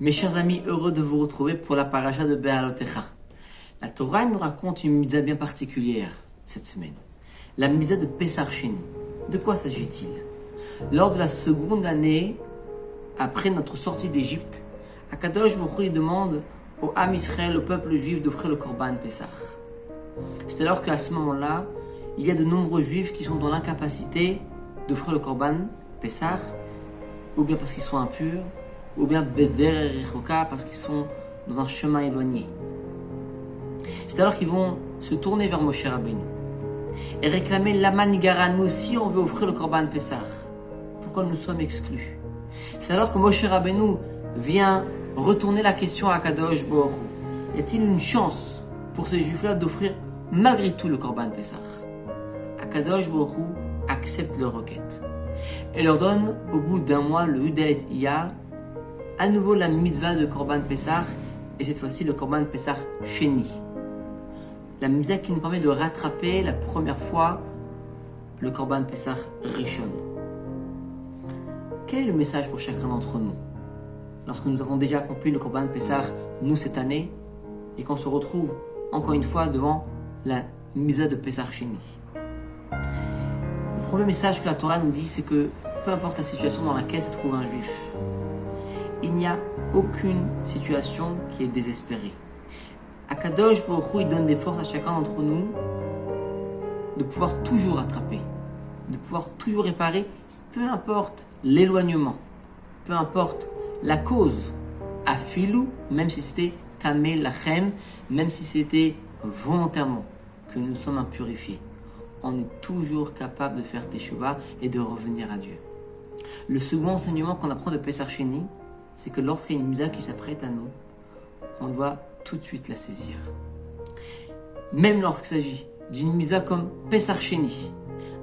Mes chers amis, heureux de vous retrouver pour la paracha de Be'alotecha. La Torah nous raconte une mitzvah bien particulière cette semaine. La mitzvah de Pesach Sheni. De quoi s'agit-il? Lors de la seconde année, après notre sortie d'Égypte, Akadosh Baruch Hu demande au Am Israël, au peuple juif, d'offrir le Korban Pesach. C'est alors qu'à ce moment-là, il y a de nombreux juifs qui sont dans l'incapacité d'offrir le Korban Pesach, ou bien parce qu'ils sont impurs, ou bien Beder et Rechoka parce qu'ils sont dans un chemin éloigné. C'est alors qu'ils vont se tourner vers Moshe Rabbeinu et réclamer Lama Nigara, nous aussi on veut offrir le Korban Pesach. Pourquoi nous sommes exclus? C'est alors que Moshe Rabbeinu vient retourner la question à Kadosh Baruch Hu. Y a-t-il une chance pour ces juifs-là d'offrir malgré tout le Korban Pesach? Kadosh Baruch Hu accepte leur requête et leur donne au bout d'un mois le Hudaet Iyar, à nouveau la mitzvah de Korban Pesach, et cette fois-ci le Korban Pesach Sheni. La mitzvah qui nous permet de rattraper la première fois le Korban Pesach Rishon. Quel est le message pour chacun d'entre nous? Lorsque nous avons déjà accompli le Korban Pesach, nous cette année, et qu'on se retrouve encore une fois devant la mitzvah de Pesach Sheni. Le premier message que la Torah nous dit, c'est que peu importe la situation dans laquelle se trouve un juif, il n'y a aucune situation qui est désespérée. Akadosh Baruch Hu, il donne des forces à chacun d'entre nous de pouvoir toujours rattraper, de pouvoir toujours réparer, peu importe l'éloignement, peu importe la cause, afilou, même si c'était tamé lachem, même si c'était volontairement que nous sommes impurifiés. On est toujours capable de faire teshuva et de revenir à Dieu. Le second enseignement qu'on apprend de Pesach Sheni, c'est que lorsqu'il y a une mitzvah qui s'apprête à nous, on doit tout de suite la saisir. Même lorsqu'il s'agit d'une mitzvah comme Pesach Sheni,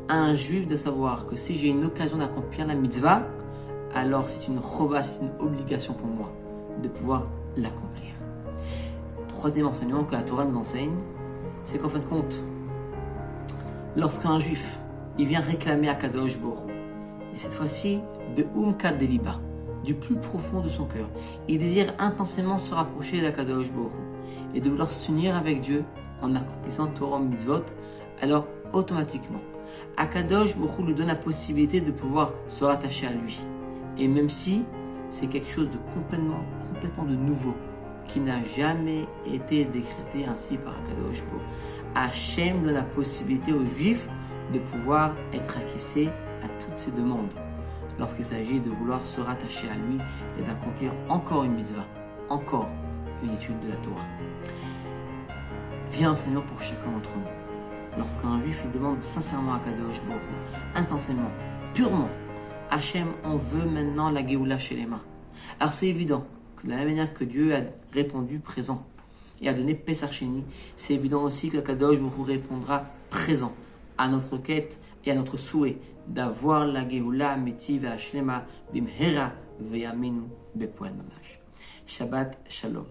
un juif doit savoir que si j'ai une occasion d'accomplir la mitzvah, alors c'est une chova, c'est une obligation pour moi de pouvoir l'accomplir. Troisième enseignement que la Torah nous enseigne, c'est qu'en fin de compte, lorsqu'un juif il vient réclamer à Kadosh Baruch Hu, et cette fois-ci Be'umkat Deliba, du plus profond de son cœur, il désire intensément se rapprocher d'Akadosh Baruch Hu et de vouloir s'unir avec Dieu en accomplissant Torah Mitzvot, alors automatiquement Akadosh Baruch Hu lui donne la possibilité de pouvoir se rattacher à lui. Et même si c'est quelque chose de complètement de nouveau, qui n'a jamais été décrété ainsi par Akadosh Baruch Hu, Hachem donne la possibilité aux Juifs de pouvoir être acquiescés à toutes ces demandes lorsqu'il s'agit de vouloir se rattacher à lui et d'accomplir encore une mitzvah, encore une étude de la Torah. Viens enseignement pour chacun d'entre nous. Lorsqu'un juif il demande sincèrement à Kadosh Baruch Hu, intensément, purement, Hachem, on veut maintenant la Géoula Shelema. Alors c'est évident que de la même manière que Dieu a répondu présent et a donné Pesach Sheni, c'est évident aussi que Kadosh Baruch Hu répondra présent à notre quête et à notre souhait d'avoir la Géoula Metiv Shlema Bimhera Veyaminu Bepoel Mamash. Shabbat Shalom.